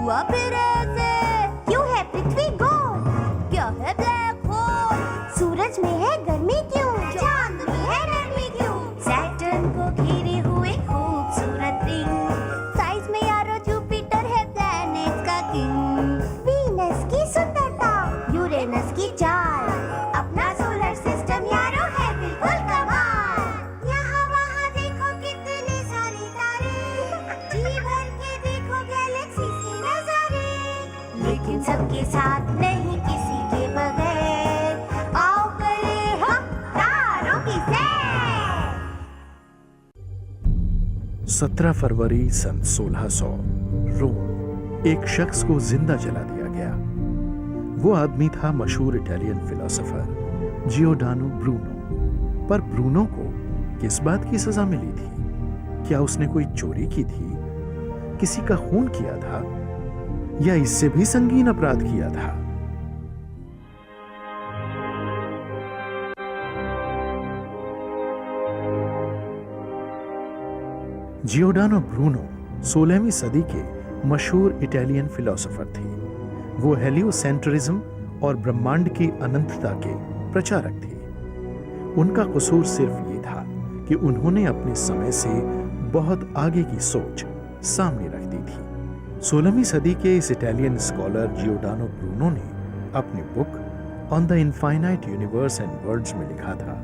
हुआ फिर ऐसे? क्यों है पृथ्वी गोल? क्या है ब्लैक होल? सूरज में है गर्मी क्यों? चांद में है नरमी क्यों? सैटर्न को घेरे हुए खूबसूरत रिंग, साइज में यारो जुपिटर है प्लैनेट का किंग। वीनस की सुंदरता, यूरेनस की चाल, अपना सोलर सिस्टम यारो है बिल्कुल कमाल। यहाँ वहाँ देखो कितने सारे तारे, जी भर के देखो गैलेक्सी के नजारे, लेकिन सबके साथ नहीं किसी के बगैर, आओ करें हम तारों की सैर। 17 फरवरी सन 1600 रोम, एक शख्स को जिंदा जला दिया गया। वो आदमी था मशहूर इटालियन फिलोसोफर जियोडानो ब्रूनो। पर ब्रूनो को किस बात की सजा मिली थी? क्या उसने कोई चोरी की थी, किसी का खून किया था, या इससे भी संगीन अपराध किया था? जियोडानो ब्रूनो 16वीं सदी के मशहूर इटालियन फिलोसोफर थे। वो हेलियोसेंट्रिज्म और ब्रह्मांड की अनंतता के प्रचारक थे। उनका कसूर सिर्फ ये था कि उन्होंने अपने समय से बहुत आगे की सोच सामने रख दी थी। 16वीं सदी के इस इटालियन स्कॉलर जियोडानो ब्रूनो ने अपनी book on the infinite universe and worlds में लिखा था,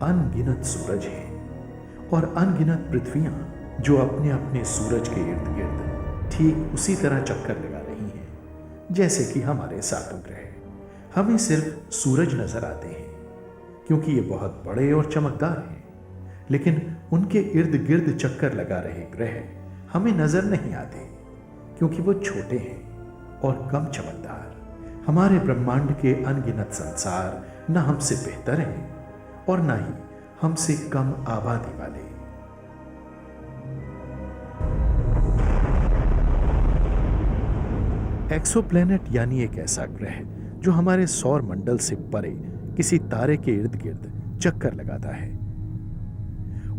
अनगिनत सूरज हैं और अनगिनत पृथ्वियां जो अपने अपने सूरज के इर्द गिर्द ठीक उसी तरह चक्कर लगा रही हैं जैसे कि हमारे सातों ग्रह। हमें सिर्फ सूरज नजर आते हैं क्योंकि ये बहुत बड़े और चमकदार हैं, लेकिन उनके इर्द गिर्द चक्कर लगा रहे ग्रह हमें नजर नहीं आते क्योंकि वो छोटे हैं और कम चमकदार। हमारे ब्रह्मांड के अनगिनत संसार न हमसे बेहतर हैं और न ही हमसे कम आबादी वाले। एक्सोप्लैनेट यानी एक ऐसा ग्रह जो हमारे सौर मंडल से परे किसी तारे के इर्द गिर्द चक्कर लगाता है।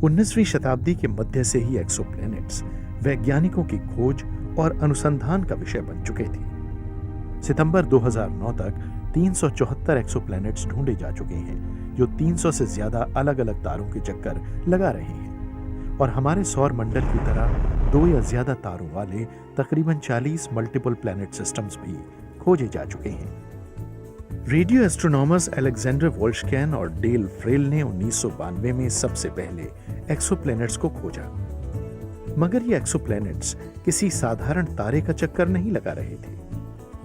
19वीं शताब्दी के मध्य से ही एक्सोप्लैनेट्स वैज्ञानिकों की खोज और अनुसंधान का विषय बन चुके थे। सितंबर 2009 तक 374 एक्सोप्लैनेट्स ढूंढे जा चुके हैं जो 300 से ज्यादा अलग अलग तारों के चक्कर लगा रहे हैं, और हमारे सौर मंडल की तरह 2 या ज्यादा तारों वाले तकरीबन 40 मल्टीपल प्लैनेट सिस्टम्स भी खोजे जा चुके हैं। रेडियो एस्ट्रोनॉमर्स अलेक्जेंडर वोल्शकैन और डेल फ्रेल ने 1992 में सबसे पहले एक्सोप्लैनेट्स को खोजा। मगर ये एक्सोप्लैनेट्स किसी साधारण तारे का चक्कर नहीं लगा रहे थे,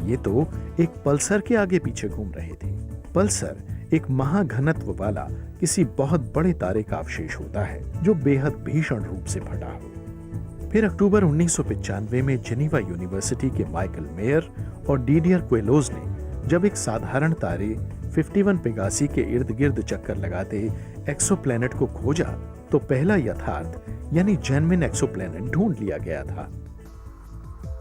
ये तो एक पल्सर के आगे पीछे घूम रहे थे। पल्सर एक महाघनत्व वाला किसी बहुत बड़े तारे का अवशेष होता है जो बेहद भीषण रूप से फटा हो। फिर अक्टूबर 1995 में जेनीवा यूनिवर्सिटी के माइकल मेयर और डीडियर क्वेलोज ने जब एक साधारण तारे 51 पेगासी के इर्द गिर्द चक्कर लगाते एक्सोप्लैनेट को खोजा तो पहला यथार्थ यानी जेन्युइन एक्सोप्लैनेट ढूंढ लिया गया था।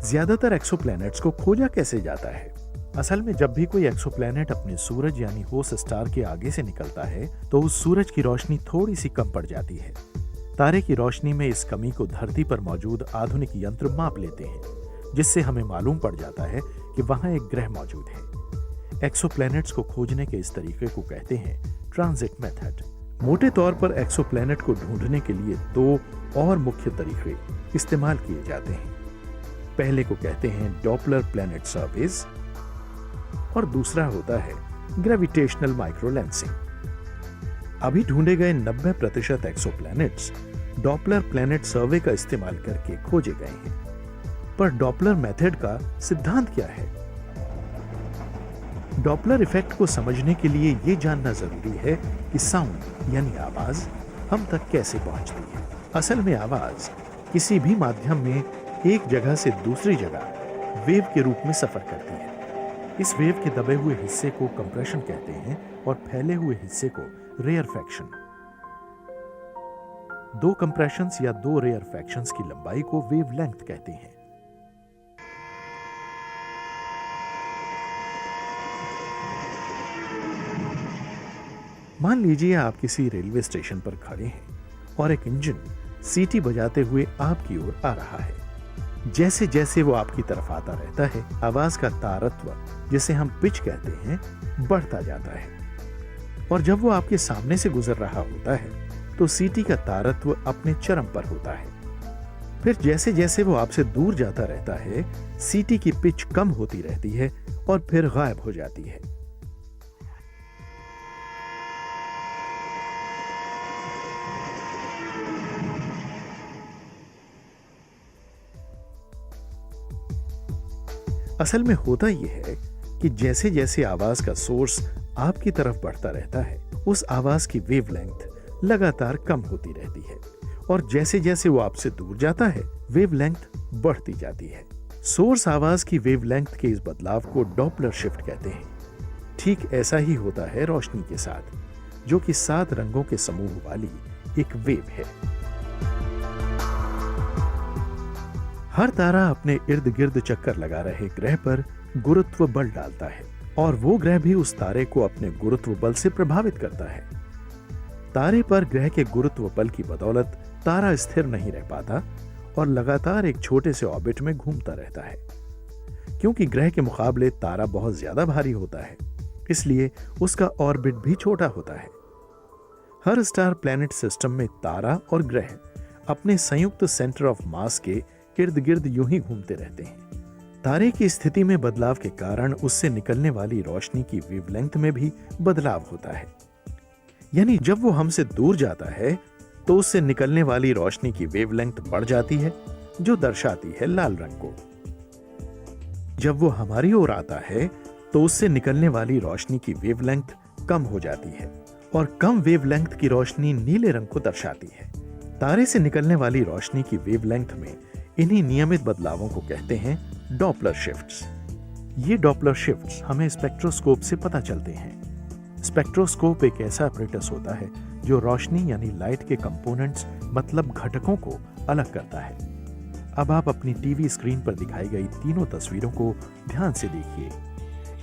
ज्यादातर एक्सोप्लैनेट्स को खोजा कैसे जाता है? असल में जब भी कोई एक्सोप्लैनेट अपने सूरज यानी होस्ट स्टार के आगे से निकलता है तो उस सूरज की रोशनी थोड़ी सी कम पड़ जाती है। तारे की रोशनी में इस कमी को धरती पर मौजूद आधुनिक यंत्र माप लेते हैं, जिससे हमें मालूम पड़ जाता है कि वहां एक ग्रह मौजूद है। एक्सोप्लैनेट्स को खोजने के इस तरीके को कहते हैं ट्रांजिट मेथड। मोटे तौर पर एक्सोप्लैनेट को ढूंढने के लिए 2 और मुख्य तरीके इस्तेमाल किए जाते हैं। पहले को कहते हैं डॉपलर प्लैनेट सर्वेज और दूसरा होता है ग्रेविटेशनल माइक्रोलेंसिंग। अभी ढूंढे गए 90% एक्सोप्लैनेट्स डॉपलर प्लैनेट सर्वे का इस्तेमाल करके खोजे गए हैं। पर डॉपलर मेथड का सिद्धांत क्या है? डॉपलर इफेक्ट को समझने के लिए यह जानना जरूरी है कि साउंड यानी आवाज हम तक कैसे पहुंचती है। असल में आवाज किसी भी माध्यम में एक जगह से दूसरी जगह वेव के रूप में सफर करती है। इस वेव के दबे हुए हिस्से को कंप्रेशन कहते हैं और फैले हुए हिस्से को रेयरफैक्शन। 2 कंप्रेशंस या 2 रेयरफैक्शंस की लंबाई को वेवलेंथ कहते हैं। मान लीजिए आप किसी रेलवे स्टेशन पर खड़े हैं और एक इंजन सीटी बजाते हुए आपकी ओर आ रहा है। जैसे जैसे वो आपकी तरफ आता रहता है, आवाज का तारत्व, जिसे हम पिच कहते हैं, बढ़ता जाता है। और जब वो आपके सामने से गुजर रहा होता है तो सीटी का तारत्व अपने चरम पर होता है। फिर जैसे जैसे वो आपसे दूर जाता रहता है, सीटी की पिच कम होती रहती है और फिर गायब हो जाती है। असल में होता यह है कि जैसे जैसे आवाज का सोर्स आपकी तरफ बढ़ता रहता है, उस आवाज की वेवलेंथ लगातार कम होती रहती है और जैसे जैसे वो आपसे दूर जाता है, वेवलेंथ बढ़ती जाती है। सोर्स आवाज की वेवलेंथ के इस बदलाव को डॉपलर शिफ्ट कहते हैं। ठीक ऐसा ही होता है रोशनी के साथ, जो कि 7 रंगों के समूह वाली एक वेव है। हर तारा अपने इर्द गिर्द चक्कर लगा रहे ग्रह पर गुरुत्व बल डालता है और वो ग्रह भी उस तारे को अपने गुरुत्व बल से प्रभावित करता है। तारे पर ग्रह के गुरुत्व बल की बदौलत तारा स्थिर नहीं रह पाता और लगातार एक छोटे से ऑर्बिट में घूमता रहता है। क्योंकि ग्रह के मुकाबले तारा बहुत ज्यादा भारी होता है, इसलिए उसका ऑर्बिट भी छोटा होता है। हर स्टार प्लैनेट सिस्टम में तारा और ग्रह अपने संयुक्त सेंटर ऑफ मास के इर्द गिर्द यूं ही घूमते रहते हैं। तारे की स्थिति में बदलाव के कारण उससे निकलने वाली रोशनी की वेवलेंथ में भी बदलाव होता है। यानी जब वो हमसे दूर जाता है तो उससे निकलने वाली रोशनी की वेवलेंथ बढ़ जाती है, जो दर्शाती है लाल रंग को। जब वो हमारी ओर आता है तो उससे निकलने वाली रोशनी की वेवलेंथ कम हो जाती है और कम वेवलेंथ की रोशनी नीले रंग को दर्शाती है। तारे से निकलने वाली रोशनी की वेवलेंथ में इन्हीं नियमित बदलावों को कहते हैं डॉपलर शिफ्ट्स। ये डॉपलर शिफ्ट्स हमें स्पेक्ट्रोस्कोप से पता चलते हैं। स्पेक्ट्रोस्कोप एक ऐसा apparatus होता है जो रोशनी यानी लाइट के कंपोनेंट्स मतलब घटकों को अलग करता है। अब आप अपनी टीवी स्क्रीन पर दिखाई गई तीनों तस्वीरों को ध्यान से देखिए।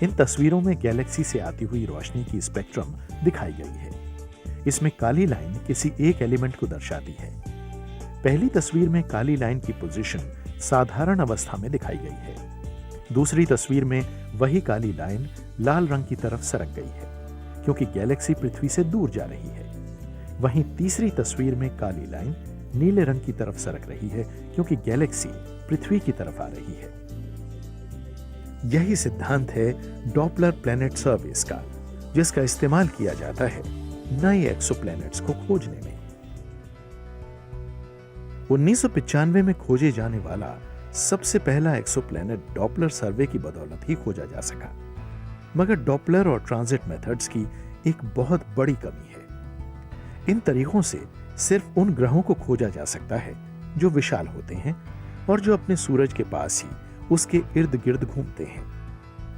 इन तस्वीरों में गैलेक्सी से आती हुई रोशनी की स्पेक्ट्रम दिखाई गई है। इसमें काली लाइन किसी एक एलिमेंट को दर्शाती है। पहली तस्वीर में काली लाइन की पोजीशन साधारण अवस्था में दिखाई गई है। दूसरी तस्वीर में वही काली लाइन लाल रंग की तरफ सरक गई है, क्योंकि गैलेक्सी पृथ्वी से दूर जा रही है। वहीं तीसरी तस्वीर में काली लाइन नीले रंग की तरफ सरक रही है, क्योंकि गैलेक्सी पृथ्वी की तरफ आ रही है। यही सिद्धांत है डॉपलर प्लैनेट सर्विस का, जिसका इस्तेमाल किया जाता है नए एक्सोप्लैनेट्स को खोजने में। 1995 में खोजे जाने वाला सबसे पहला एक्सोप्लैनेट डॉपलर सर्वे की बदौलत ही खोजा जा सका। मगर डॉपलर और ट्रांजिट मेथड्स की एक बहुत बड़ी कमी है। इन तरीकों से सिर्फ उन ग्रहों को खोजा जा सकता है जो विशाल होते हैं और जो अपने सूरज के पास ही उसके इर्द गिर्द घूमते हैं।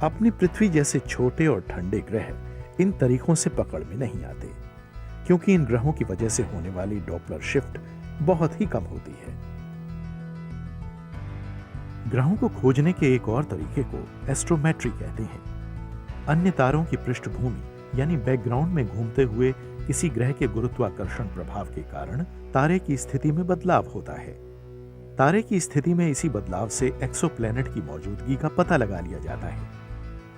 अपनी पृथ्वी जैसे छोटे और ठंडे ग्रह इन तरीकों से पकड़ में नहीं आते, क्योंकि इन ग्रहों की वजह से होने वाली डॉपलर शिफ्ट बहुत ही कम होती है। ग्रहों को खोजने के एक और तरीके को एस्ट्रोमेट्री कहते हैं। अन्य तारों की पृष्ठभूमि यानी बैकग्राउंड में घूमते हुए किसी ग्रह के गुरुत्वाकर्षण प्रभाव के कारण तारे की स्थिति में बदलाव होता है। तारे की स्थिति में इसी बदलाव से एक्सोप्लैनेट की मौजूदगी का पता लगा लिया जाता है।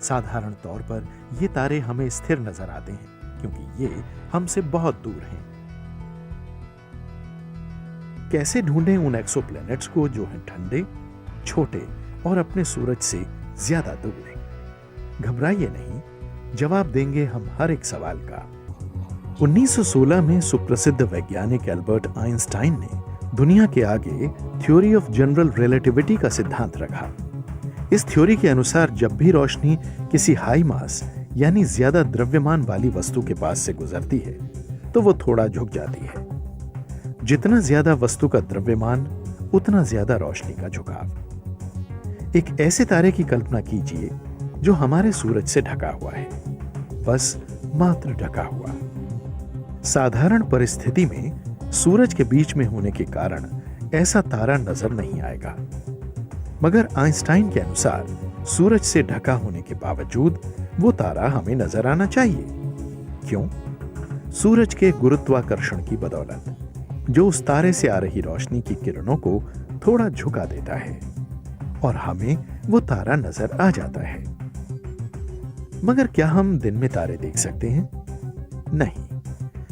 साधारण तौर पर ये तारे हमें स्थिर नजर आते हैं, क्योंकि ये हमसे बहुत दूर हैं। कैसे ढूंढें उन एक्सोप्लैनेट्स को जो हैं ठंडे, छोटे और अपने सूरज से ज्यादा दूर हैं? घबराइए नहीं, जवाब देंगे हम हर एक सवाल का। 1916 में सुप्रसिद्ध वैज्ञानिक एल्बर्ट आइंस्टाइन ने दुनिया के आगे थ्योरी ऑफ जनरल रिलेटिविटी का सिद्धांत रखा। इस थ्योरी के अनुसार जब भी रोशनी किसी हाई मास यानी ज्यादा द्रव्यमान वाली वस्तु के पास से गुजरती है तो वो थोड़ा झुक जाती है। जितना ज्यादा वस्तु का द्रव्यमान, उतना ज्यादा रोशनी का झुकाव। एक ऐसे तारे की कल्पना कीजिए जो हमारे सूरज से ढका हुआ है, बस मात्र ढका हुआ। साधारण परिस्थिति में सूरज के बीच में होने के कारण ऐसा तारा नजर नहीं आएगा, मगर आइंस्टाइन के अनुसार सूरज से ढका होने के बावजूद वो तारा हमें नजर आना चाहिए। क्यों? सूरज के गुरुत्वाकर्षण की बदौलत, जो उस तारे से आ रही रोशनी की किरणों को थोड़ा झुका देता है। और हमें वो तारा नजर आ जाता है। मगर क्या हम दिन में तारे देख सकते हैं? नहीं,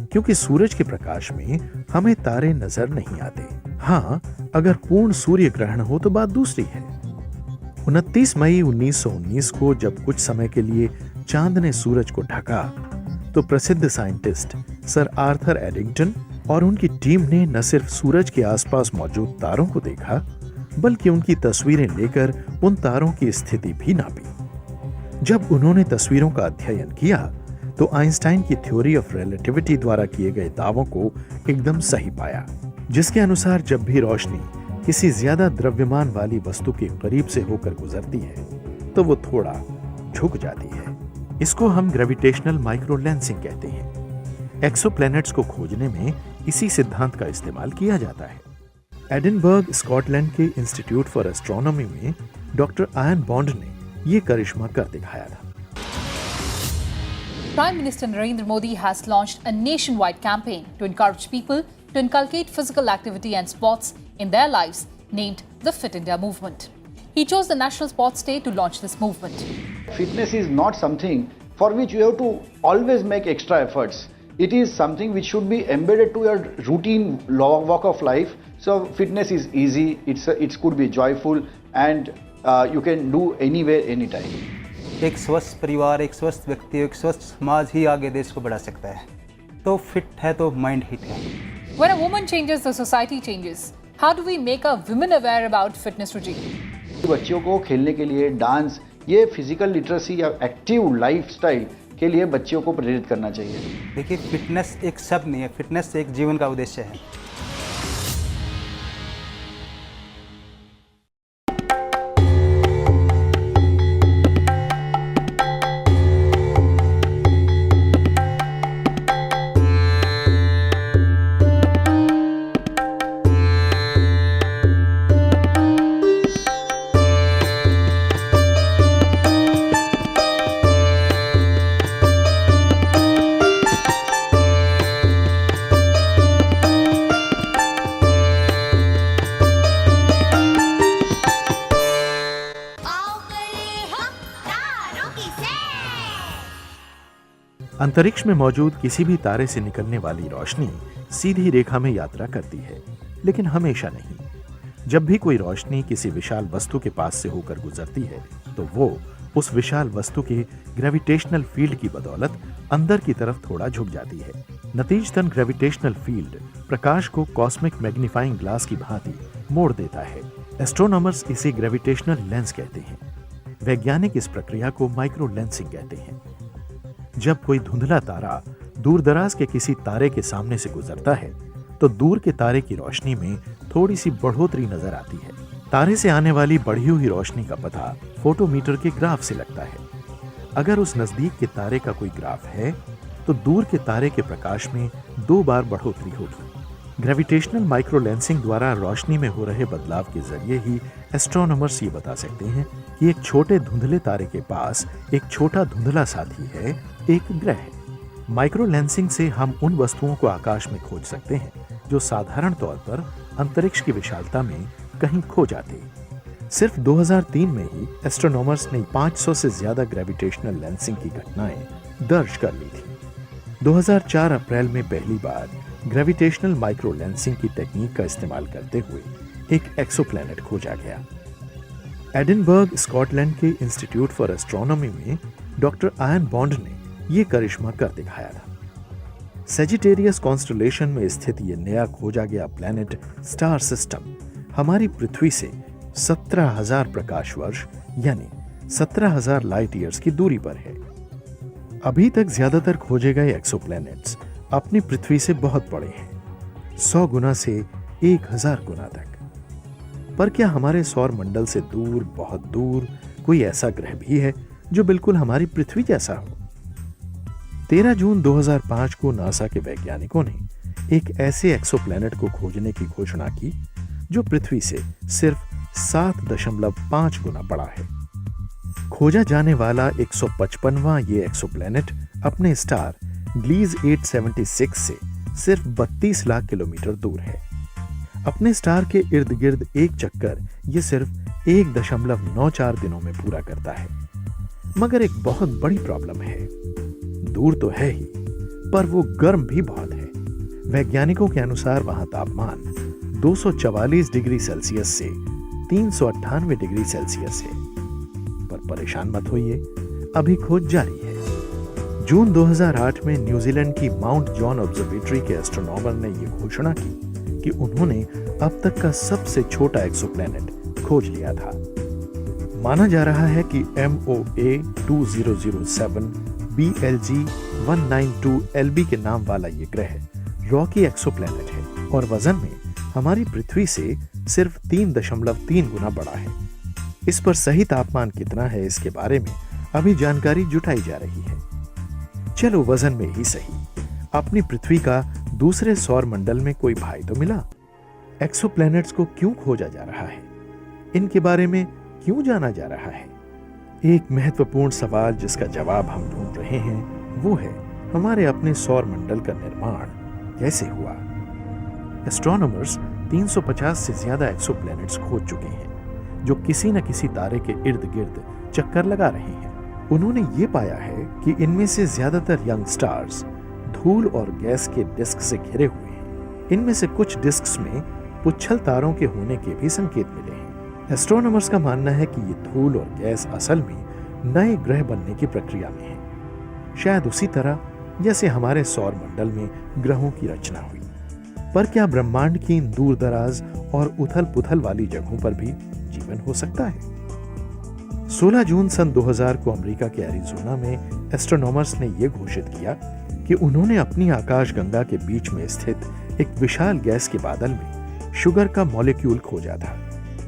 क्योंकि सूरज के प्रकाश में हमें तारे नजर नहीं आते। हाँ, अगर पूर्ण सूर्य ग्रहण हो तो बात दूसरी है। 29 मई 1919 को जब कुछ समय के लिए चांद ने सूरज को ढका, तो प्रसिद्ध साइंटिस्ट सर आर्थर एडिंगटन और उनकी टीम ने न सिर्फ सूरज के आसपास मौजूद तारों को देखा, बल्कि उनकी तस्वीरें लेकर उन तारों की स्थिति भी नापी। जब उन्होंने तस्वीरों का अध्ययन किया, तो आइंस्टाइन की थ्योरी ऑफ रिलेटिविटी द्वारा किए गए दावों को एकदम सही पाया, जिसके अनुसार जब भी रोशनी किसी ज्यादा द्रव्यमान वाली वस्तु के करीब से होकर गुजरती है तो वो थोड़ा झुक जाती है। इसको हम ग्रेविटेशनल माइक्रोलेंसिंग कहते हैं। एक्सोप्लैनेट्स को खोजने में इसी सिद्धांत का इस्तेमाल किया जाता है। एडिनबर्ग, स्कॉटलैंड के इंस्टीट्यूट फॉर एस्ट्रोनॉमी में डॉक्टर आयन बॉन्ड ने ये करिश्मा कर दिखाया था। Prime Minister Narendra Modi has launched a nationwide campaign to encourage people to inculcate physical activity and sports in their lives, named the Fit India Movement. He chose the National Sports Day to launch this movement. Fitness is not something for which you have to always make extra efforts. It is something which should be embedded to your routine walk of life. So fitness is easy, it could be joyful, and you can do anywhere, anytime. एक स्वस्थ परिवार, एक स्वस्थ व्यक्ति, एक स्वस्थ समाज ही आगे देश को बढ़ा सकता है। तो फिट है तो माइंड हिट है। When a woman changes, the society changes. How do we make our women aware about fitness regime? बच्चों को खेलने के लिए डांस, ये फिजिकल लिटरेसी या एक्टिव लाइफस्टाइल के लिए बच्चों को प्रेरित करना चाहिए। देखिए, फिटनेस एक शब्द नहीं है, फिटनेस एक जीवन का उद्देश्य है। अंतरिक्ष में मौजूद किसी भी तारे से निकलने वाली रोशनी सीधी रेखा में यात्रा करती है, लेकिन हमेशा नहीं। जब भी कोई रोशनी किसी विशाल वस्तु के पास से होकर गुजरती है, तो वो उस विशाल वस्तु के ग्रेविटेशनल फील्ड की बदौलत अंदर की तरफ थोड़ा झुक जाती है। नतीजतन ग्रेविटेशनल फील्ड प्रकाश को कॉस्मिक मैग्नीफाइंग ग्लास की भांति मोड़ देता है। एस्ट्रोनॉमर्स इसे ग्रेविटेशनल लेंस कहते हैं। वैज्ञानिक इस प्रक्रिया को माइक्रो लेंसिंग कहते हैं। जब कोई धुंधला तारा दूरदराज के किसी तारे के सामने से गुजरता है, तो दूर के तारे की रोशनी में थोड़ी सी बढ़ोतरी नजर आती है। तारे से आने वाली बढ़ी हुई रोशनी का पता फोटोमीटर के ग्राफ से लगता है। अगर उस नजदीक के तारे का कोई ग्राफ है, तो दूर के तारे के प्रकाश में 2 बार बढ़ोतरी होगी। ग्रेविटेशनल माइक्रोलेंसिंग द्वारा रोशनी में हो रहे बदलाव के जरिए ही एस्ट्रोनॉमर्स ये बता सकते हैं कि एक छोटे धुंधले तारे के पास एक छोटा धुंधला साथी है, एक ग्रह है। माइक्रोलेंसिंग से हम उन वस्तुओं को आकाश में खोज सकते हैं जो साधारण तौर पर अंतरिक्ष की विशालता में कहीं खो जाते। सिर्फ 2003 में ही एस्ट्रोनॉमर्स ने 500 से ज्यादा ग्रेविटेशनल लेंसिंग की घटनाएं दर्ज कर ली थी। 2004 अप्रैल में पहली बार ग्रेविटेशनल माइक्रोलेंसिंग की टेक्निक का इस्तेमाल करते हुए एक एक्सोप्लैनेट खोजा गया। एडिनबर्ग, स्कॉटलैंड के इंस्टीट्यूट फॉर एस्ट्रोनॉमी में डॉक्टर आयन बॉन्ड ने यह करिश्मा कर दिखाया था। सेजिटेरियस कॉन्स्टलेशन में स्थित यह नया खोजा गया प्लैनेट स्टार सिस्टम हमारी पृथ्वी से 17,000 प्रकाश वर्ष यानी 17,000 लाइट ईयर्स की दूरी पर है। अभी तक ज्यादातर खोजे गए एक्सोप्लैनेट्स अपनी पृथ्वी से बहुत बड़े हैं, 100 गुना से 1000 गुना तक। पर क्या हमारे सौर मंडल से दूर, बहुत दूर कोई ऐसा ग्रह भी है जो बिल्कुल हमारी पृथ्वी जैसा हो? 13 जून 2005 को नासा के वैज्ञानिकों ने एक ऐसे एक्सोप्लैनेट को खोजने की घोषणा की जो पृथ्वी से सिर्फ 7.5 गुना बड़ा है। खोजा जाने वाला 155वां ये एक्सोप्लैनेट अपने स्टार ग्लीज 876 से सिर्फ 32 लाख किलोमीटर दूर है। अपने स्टार के इर्द गिर्द एक चक्कर ये सिर्फ 1.94 दिनों में पूरा करता है। मगर एक बहुत बड़ी प्रॉब्लम है। दूर तो है ही, पर वो गर्म भी बहुत है। वैज्ञानिकों के अनुसार वहां तापमान 244 डिग्री सेल्सियस से 398 डिग्री सेल्सियस है। पर परेशान मत होइए, अभी खोज जारी है। जून 2008 में न्यूजीलैंड की माउंट जॉन ऑब्जर्वेटरी के एस्ट्रोनॉमर ने यह घोषणा की कि उन्होंने अब तक का सबसे छोटा एक्सोप्लैनेट खोज लिया था। माना जा रहा है कि MOA 2007 BLG 192 LB के नाम वाला ये ग्रह रॉकी एक्सोप्लैनेट है और वजन में हमारी पृथ्वी से सिर्फ 3.3 गुना बड़ा है। इस पर सही तापमान कितना है, इसके बारे में अभी जानकारी जुटाई जा रही है। चलो वजन में ही सही, अपनी पृथ्वी का दूसरे सौर मंडल में कोई भाई तो मिला। एक्सोप्लैनेट्स को क्यों खोजा जा रहा है, इनके बारे में क्यों जाना जा रहा है? एक महत्वपूर्ण सवाल जिसका जवाब हम ढूंढ रहे हैं वो है हमारे अपने सौर मंडल का निर्माण कैसे हुआ। एस्ट्रोनॉमर्स 350 से ज्यादा एक्सोप्लैनेट्स खोज चुके हैं जो किसी न किसी तारे के इर्द गिर्द चक्कर लगा रहे हैं। उन्होंने ये पाया है कि इनमें से ज्यादातर यंग स्टार्स धूल और गैस के डिस्क से घिरे हुए हैं। इनमें से कुछ डिस्क्स में पुच्छल तारों के होने के भी संकेत मिले हैं। एस्ट्रोनॉमर्स का मानना है कि ये धूल और गैस असल में नए ग्रह बनने की प्रक्रिया में है, शायद उसी तरह जैसे हमारे सौर मंडल में ग्रहों की रचना हुई। पर क्या ब्रह्मांड की इन दूर दराज और उथल पुथल वाली जगहों पर भी जीवन हो सकता है? 16 जून सन 2000 को अमेरिका के एरिज़ोना में एस्ट्रोनॉमर्स ने यह घोषित किया कि उन्होंने अपनी आकाशगंगा के बीच में स्थित एक विशाल गैस के बादल में शुगर का मॉलिक्यूल खोजा था।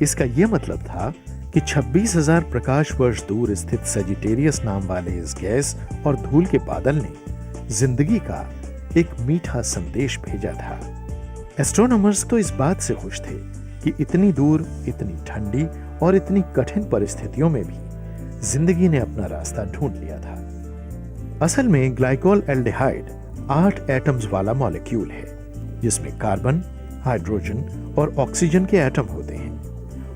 इसका यह मतलब था कि 26,000 प्रकाश वर्ष दूर स्थित सेजिटेरियस नाम वाले इस गैस और धूल के बादल ने जिंदगी का एक मीठा संदेश भेजा था। एस्ट्रोनॉमर्स तो इस बात से खुश थे कि इतनी दूर, इतनी ठंडी और इतनी कठिन परिस्थितियों में भी जिंदगी ने अपना रास्ता ढूंढ लिया था। असल में ग्लाइकोल एल्डिहाइड 8 एटम्स वाला मॉलिक्यूल है जिसमें कार्बन, हाइड्रोजन और ऑक्सीजन के एटम होते हैं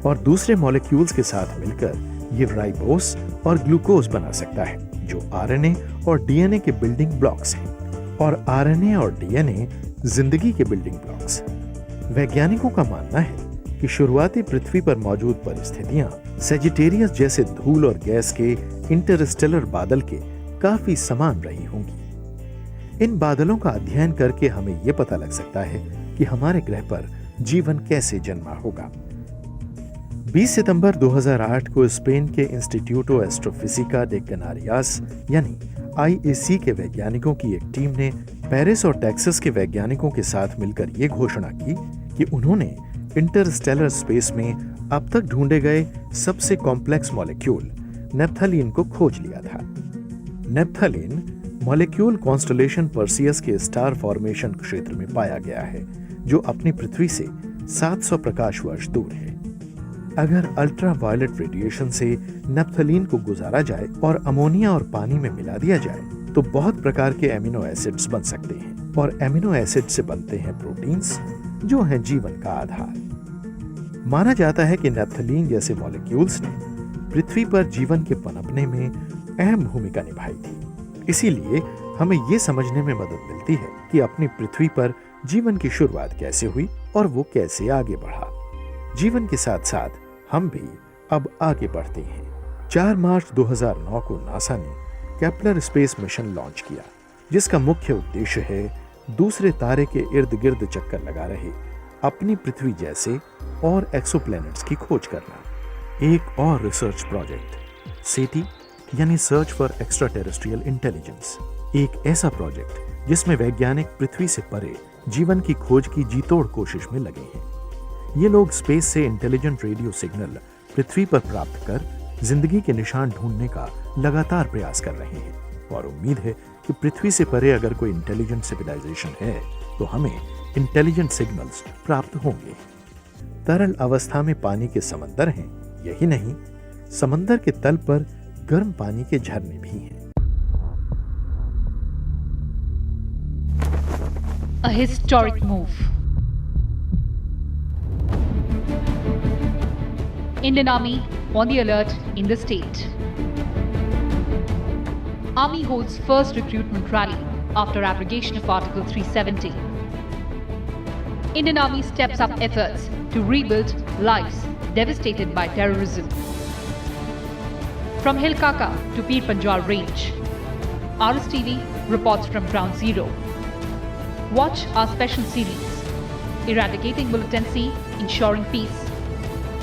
और दूसरे मॉलिक्यूल्स के साथ मिलकर ये राइबोस और ग्लूकोज बना सकता है जो आरएनए और डीएनए के बिल्डिंग ब्लॉक्स हैं और आरएनए और डीएनए जिंदगी के बिल्डिंग ब्लॉक्स। वैज्ञानिकों का मानना है कि शुरुआती पृथ्वी पर मौजूद परिस्थितियां सेजिटेरियस जैसे धूल और गैस के इंटरस्टेलर बादल के काफी समान रही होंगी। इन बादलों का अध्ययन करके हमें यह पता लग सकता है कि हमारे ग्रह पर जीवन कैसे जन्मा होगा। 20 सितंबर 2008 को स्पेन के इंस्टीट्यूटो एस्ट्रोफिजिका डे कैनारियास यानी IAC के वैज्ञानिकों की एक टीम ने पेरिस और टेक्सास के वैज्ञानिकों के साथ मिलकर यह घोषणा की कि उन्होंने इंटरस्टेलर स्पेस में अब तक ढूंढे गए सबसे कॉम्प्लेक्स मॉलिक्यूल नेप्थलीन को खोज लिया था। नेप्थलीन मॉलिक्यूल कॉन्स्टलेशन पर्सियस के स्टार फॉर्मेशन क्षेत्र में पाया गया है जो अपनी पृथ्वी से 700 प्रकाश वर्ष दूर है। अगर अल्ट्रा वायलेट रेडिएशन से नेप्थलीन को गुजारा जाए और अमोनिया और पानी में मिला दिया जाए तो बहुत प्रकार के एमिनो एसिड्स बन सकते हैं और एमिनो एसिड से बनते हैं प्रोटीन्स जो हैं जीवन का आधार। माना जाता है कि नेप्थलीन जैसे मॉलिक्यूल्स ने पृथ्वी पर जीवन के पनपने में अहम भूमिका निभाई थी। इसीलिए हमें ये समझने में मदद मिलती है कि अपनी पृथ्वी पर जीवन की शुरुआत कैसे हुई और वो कैसे आगे बढ़ा। जीवन के साथ साथ हम भी अब आगे बढ़ते हैं। 4 मार्च 2009 को नासा ने केपलर स्पेस मिशन लॉन्च किया जिसका मुख्य उद्देश्य है दूसरे तारे के इर्द गिर्द चक्कर लगा रहे अपनी पृथ्वी जैसे और एक्सोप्लैनेट्स की खोज करना। एक और रिसर्च प्रोजेक्ट सेटी यानी search for extra terrestrial intelligence, एक ऐसा प्रोजेक्ट जिसमें वैज्ञानिक पृथ्वी से परे जीवन की खोज की जीतोड़ कोशिश में लगे हैं। ये लोग स्पेस से इंटेलिजेंट रेडियो सिग्नल पृथ्वी पर प्राप्त कर जिंदगी के निशान ढूंढने का लगातार प्रयास कर रहे हैं और उम्मीद है कि पृथ्वी से परे अगर कोई इंटेलिजेंट सिविलाइजेशन है तो हमें इंटेलिजेंट सिग्नल्स प्राप्त होंगे। तरल अवस्था में पानी के समंदर हैं, यही नहीं समंदर के तल पर गर्म पानी के झरने भी हैं। A historic move. Indian Army on the alert in the state. Army holds first recruitment rally after abrogation of Article 370. Indian Army steps up efforts to rebuild lives devastated by terrorism. From Hilkaka to Pir Panjal Range, RSTV reports from Ground Zero. Watch our special series, Eradicating Militancy, Ensuring Peace,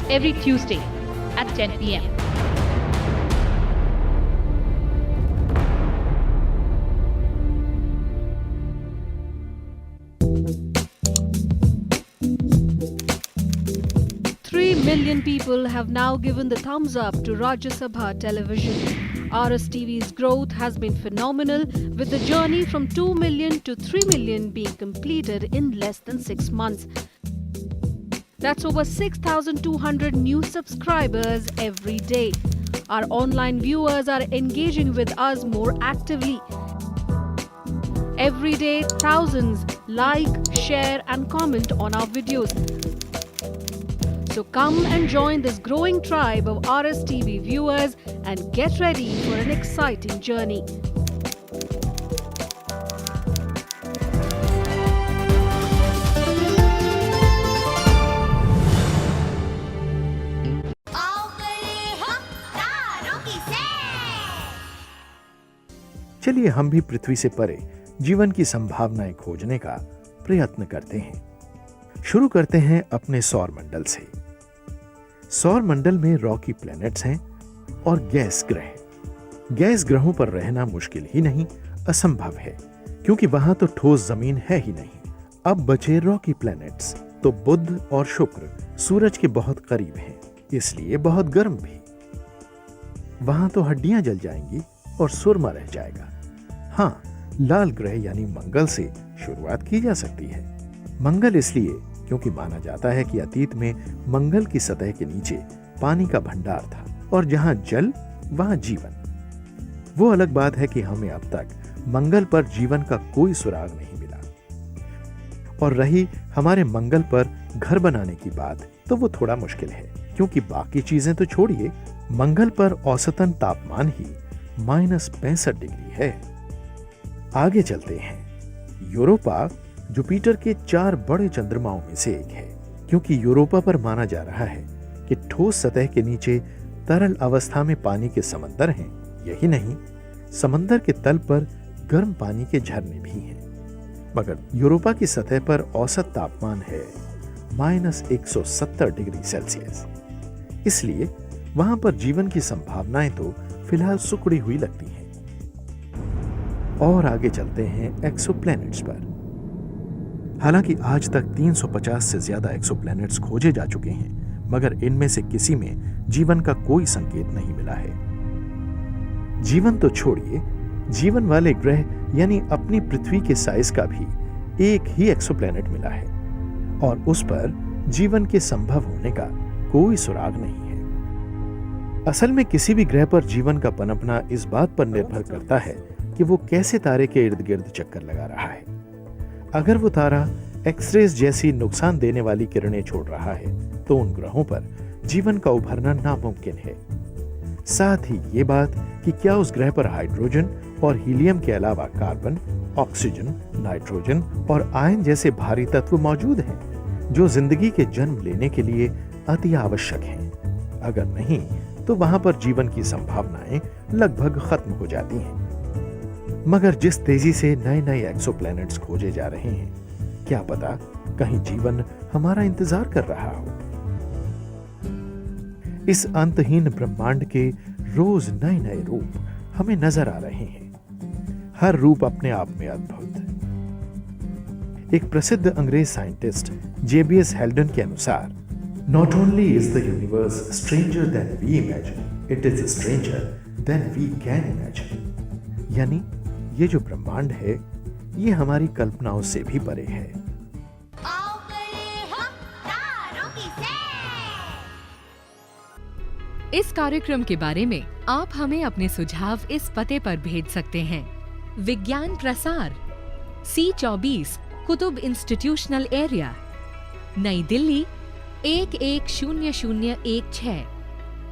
every Tuesday at 10 p.m. Million people have now given the thumbs up to Rajya Sabha television. RSTV's growth has been phenomenal, with the journey from 2 million to 3 million being completed in less than 6 months. That's over 6,200 new subscribers every day. Our online viewers are engaging with us more actively. Every day, thousands like, share and comment on our videos. So come and join this growing tribe of RSTV viewers and get ready for an exciting journey. चलिए हम भी पृथ्वी से परे जीवन की संभावनाएं खोजने का प्रयत्न करते हैं। शुरू करते हैं अपने सौर मंडल से। सौर मंडल में रॉकी प्लैनेट्स हैं और गैस ग्रह। गैस ग्रहों पर रहना मुश्किल ही नहीं, असंभव है, क्योंकि वहां तो ठोस जमीन है ही नहीं। अब बचे रॉकी प्लैनेट्स, तो बुध और शुक्र सूरज के बहुत करीब हैं, इसलिए बहुत गर्म भी। वहां तो हड्डियां जल जाएंगी और सुरमा रह जाएगा। हाँ, लाल ग्रह यानी मंगल से शुरुआत की जा सकती है। मंगल इसलिए क्योंकि माना जाता है कि अतीत में मंगल की सतह के नीचे पानी का भंडार था और जहां जल वहां जीवन। वो अलग बात है कि हमें अब तक मंगल पर जीवन का कोई सुराग नहीं मिला। और रही हमारे मंगल पर घर बनाने की बात, तो वो थोड़ा मुश्किल है, क्योंकि बाकी चीजें तो छोड़िए, मंगल पर औसतन तापमान ही -65 डिग्री है। आगे चलते हैं। यूरोपा जुपिटर के 4 बड़े चंद्रमाओं में से एक है, क्योंकि यूरोपा पर माना जा रहा है कि ठोस सतह के नीचे तरल अवस्था में पानी के समंदर हैं। यही नहीं, समंदर के तल पर गर्म पानी के झरने भी हैं। मगर यूरोपा की सतह पर औसत तापमान है -170 डिग्री सेल्सियस। इसलिए वहां पर जीवन की संभावनाएं तो फिलहाल सुकड़ी हुई लगती हैं। और आगे चलते हैं एक्सोप्लैनेट्स पर। हालांकि आज तक 350 से ज्यादा एक्सोप्लैनेट्स खोजे जा चुके हैं, मगर इनमें से किसी में जीवन का कोई संकेत नहीं मिला है। जीवन तो छोड़िए, जीवन वाले ग्रह यानी अपनी पृथ्वी के साइज का भी एक ही एक्सोप्लैनेट मिला है, और उस पर जीवन के संभव होने का कोई सुराग नहीं है। असल में किसी भी ग्रह पर जीवन का पनपना इस बात पर निर्भर करता है कि वो कैसे तारे के इर्द गिर्द चक्कर लगा रहा है। अगर वो तारा एक्सरेज जैसी नुकसान देने वाली किरणें छोड़ रहा है, तो उन ग्रहों पर जीवन का उभरना नामुमकिन है। साथ ही ये बात कि क्या उस ग्रह पर हाइड्रोजन और हीलियम के अलावा कार्बन, ऑक्सीजन, नाइट्रोजन और आयन जैसे भारी तत्व मौजूद हैं, जो जिंदगी के जन्म लेने के लिए अति आवश्यक हैं। अगर नहीं, तो वहां पर जीवन की संभावनाएं लगभग खत्म हो जाती हैं। मगर जिस तेजी से नए नए एक्सोप्लैनेट्स खोजे जा रहे हैं, क्या पता कहीं जीवन हमारा इंतजार कर रहा हो। इस अंतहीन ब्रह्मांड के रोज नए नए रूप हमें नजर आ रहे हैं, हर रूप अपने आप में अद्भुत। एक प्रसिद्ध अंग्रेज साइंटिस्ट जेबीएस हेल्डन के अनुसार, not only is the universe stranger than we imagine, it is stranger than we can imagine. यानी ये जो ब्रह्मांड है, ये हमारी कल्पनाओं से भी परे है। इस कार्यक्रम के बारे में आप हमें अपने सुझाव इस पते पर भेज सकते हैं। विज्ञान प्रसार, C24 कुतुब इंस्टीट्यूशनल एरिया, नई दिल्ली 110016।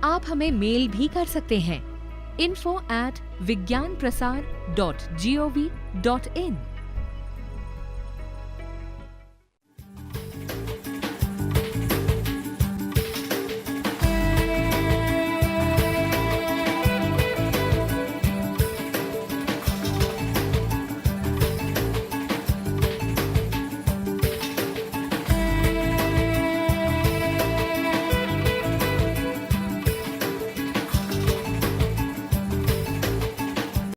आप हमें मेल भी कर सकते हैं info@vigyanprasar.gov.in।